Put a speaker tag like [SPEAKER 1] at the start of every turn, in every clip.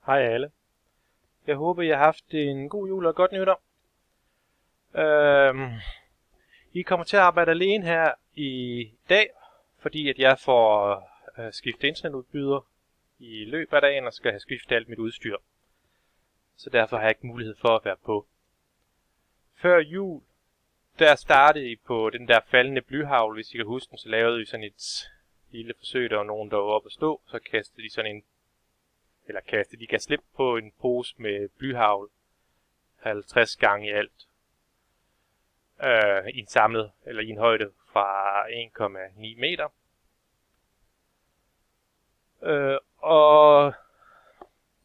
[SPEAKER 1] Hej alle. Jeg håber, I har haft en god jul og et godt nytår. I kommer til at arbejde alene her i dag, fordi at jeg får skiftet internetudbyder i løbet af dagen og skal have skiftet alt mit udstyr. Så derfor har jeg ikke mulighed for at være på. Før jul, der startede I på den der faldende blyhavl, hvis I kan huske den, så lavede I sådan et lille forsøg, der var nogen, der var oppe at stå, så kastede de sådan en de gav slip på en pose med blyhavl 50 gange i alt. I en højde fra 1,9 meter. Og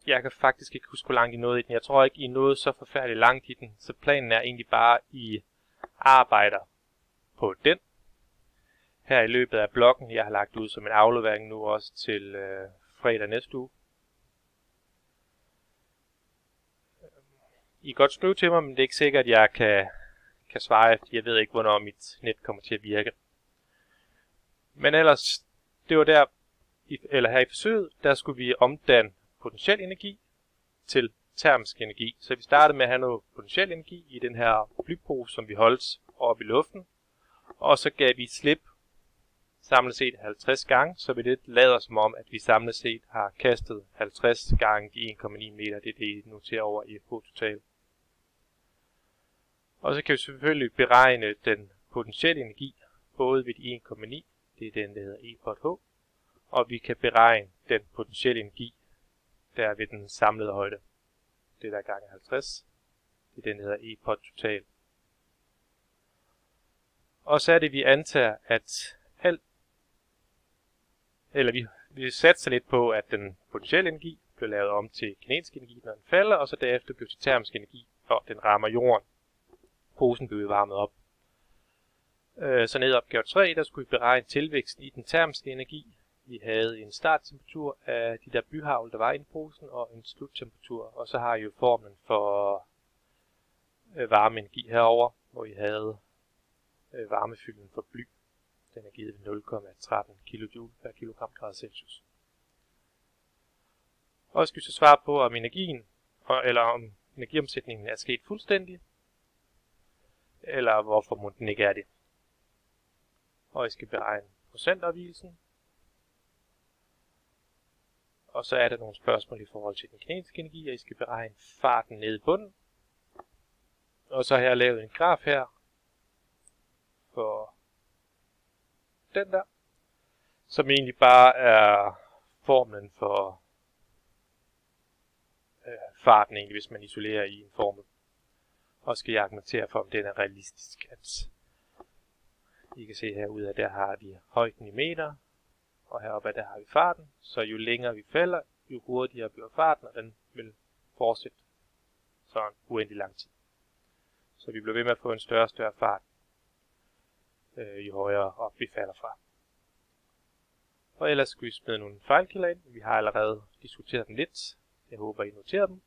[SPEAKER 1] jeg kan faktisk ikke huske, hvor langt I nåede i den. Jeg tror ikke, I nåede så forfærdeligt langt i den. Så planen er egentlig bare, at I arbejder på den. Her i løbet af blokken, jeg har lagt ud som en aflevering nu også til fredag næste uge. I kan godt skrive til mig, men det er ikke sikkert, at jeg kan svare. Jeg ved ikke, hvornår mit net kommer til at virke. Men ellers, det var her i forsøget, der skulle vi omdanne potentiel energi til termisk energi. Så vi startede med at have noget potentiel energi i den her blypose, som vi holdt oppe i luften. Og så gav vi slip samlet set 50 gange, så vi lidt lader som om, at vi samlet set har kastet 50 gange de 1,9 meter. Det er det, I noterer over i H total. Og så kan vi selvfølgelig beregne den potentielle energi, både ved de 1,9, det er den, der hedder E pot H, og vi kan beregne den potentielle energi, der er ved den samlede højde. Det der gange 50, det er den, der hedder E pot total. Og så er det, vi antager, at vi satser lidt på, at den potentielle energi bliver lavet om til kinetisk energi, når den falder, og så derefter bliver til termisk energi, når den rammer jorden. Posen blev varmet op. Så ned i opgave 3, der skulle vi beregne tilvæksten i den termiske energi. Vi havde en starttemperatur af de der blyhavl, der var i posen, og en sluttemperatur. Og så har I jo formlen for varmeenergi herover, hvor I havde varmefylden for bly. Den er givet ved 0,13 kJ per kilogram grad Celsius. Og skal vi så svare på, om om energiomsætningen er sket fuldstændig, eller hvorfor den ikke er det. Og I skal beregne procentafvigelsen. Og så er der nogle spørgsmål i forhold til den kinetiske energi, og I skal beregne farten nede i bunden. Og så har jeg lavet en graf her for den der, som egentlig bare er formlen for farten, egentlig, hvis man isolerer i en formel. Og skal jeg argumentere for, om den er realistisk. At I kan se herude, at der har vi højden i meter, og heroppe der har vi farten. Så jo længere vi falder, jo hurtigere bliver farten, og den vil fortsætte sådan uendelig lang tid. Så vi bliver ved med at få en større og større fart, jo højere op vi falder fra. Og ellers skal vi smide nogle fejlkilder ind. Vi har allerede diskuteret dem lidt. Jeg håber, I noterer dem.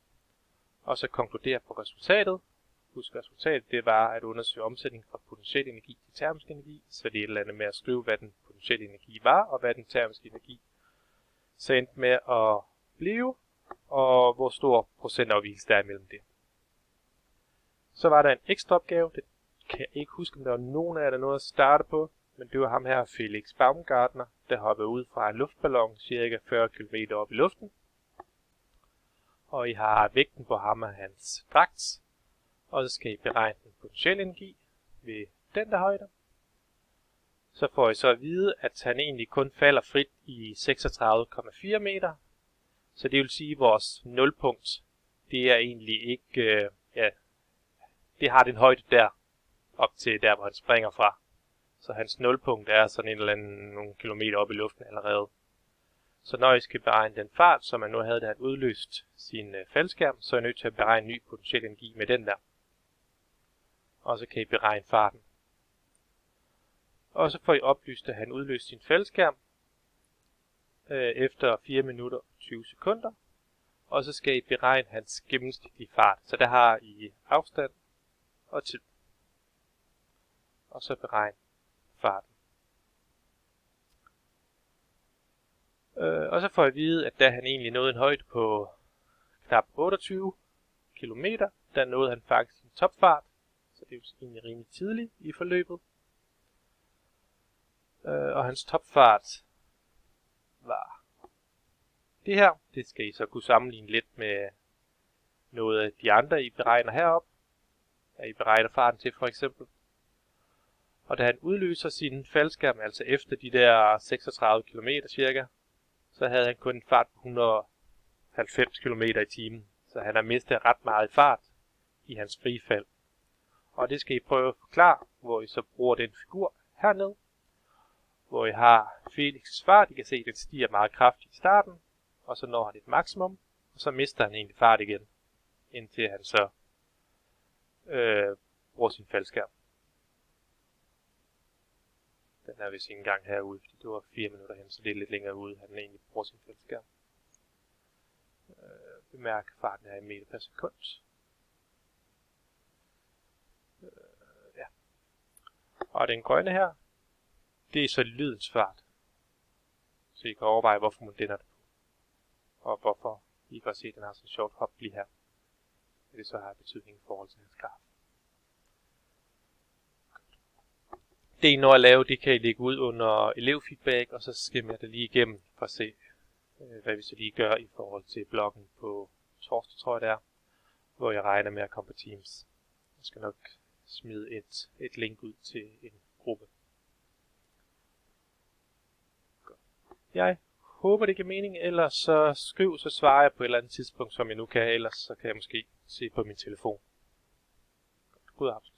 [SPEAKER 1] Og så konkludere på resultatet. Husk, resultatet det var at undersøge omsætning fra potentiel energi til termisk energi. Så det er et eller andet med at skrive, hvad den potentielle energi var, og hvad den termiske energi så endte med at blive, og hvor stor procentafvigelse der er imellem det. Så var der en ekstra opgave. Det kan jeg ikke huske, om der var nogen af jer, der nåede at starte på. Men det var ham her, Felix Baumgartner, der hoppede ud fra en luftballon cirka 40 km op i luften. Og I har vægten på ham og hans dragt. Og så skal I beregne den potentielle energi ved den der højde. Så får I så at vide, at han egentlig kun falder frit i 36,4 meter. Så det vil sige, at vores nulpunkt, det er egentlig ikke, det har den højde der, op til der, hvor han springer fra. Så hans nulpunkt er sådan en eller anden nogle kilometer op i luften allerede. Så når I skal beregne den fart, som man nu havde, da han udløst sin faldskærm, så er I nødt til at beregne ny potentiel energi med den der. Og så kan I beregne farten. Og så får I oplyst, at han udløste sin faldskærm efter 4 minutter og 20 sekunder. Og så skal I beregne hans gennemsnitlige fart. Så der har I afstand og tid. Og så beregne farten. Og så får jeg at vide, at da han egentlig nåede en højde på knap 28 km, der nåede han faktisk en topfart, så det er jo egentlig rimelig tidligt i forløbet. Og hans topfart var det her. Det skal I så kunne sammenligne lidt med noget af de andre, I beregner heroppe. I beregner farten til for eksempel. Og da han udløser sin faldskærm, altså efter de der 36 km cirka, så havde han kun en fart på 190 km i timen. Så han har mistet ret meget fart i hans frifald. Og det skal I prøve at forklare, hvor I så bruger den figur hernede. Hvor I har Felix' fart. I kan se, at den stiger meget kraftigt i starten. Og så når han et maksimum. Og så mister han egentlig fart igen. Indtil han så bruger sin faldskærm. Den er vist ikke engang herude, fordi det var 4 minutter hen, så det er lidt længere ude, at den egentlig bruger sin faldskærm. Bemærk farten her i meter per sekund. Ja. Og den grønne her, det er så lydens fart. Så I kan overveje, hvorfor man dender det på. Og hvorfor I kan se, at den har sådan en sjovt hop lige her. Det så har betydning i forhold til hans graf. Det I når at lave, det kan I lægge ud under elevfeedback, og så skimmer jeg det lige igennem for at se, hvad vi så lige gør i forhold til bloggen på torsdag, tror jeg det er, hvor jeg regner med at komme på Teams. Jeg skal nok smide et link ud til en gruppe. Jeg håber, det giver mening, ellers så skriv, så svarer jeg på et eller andet tidspunkt, som jeg nu kan, ellers så kan jeg måske se på min telefon. God aften.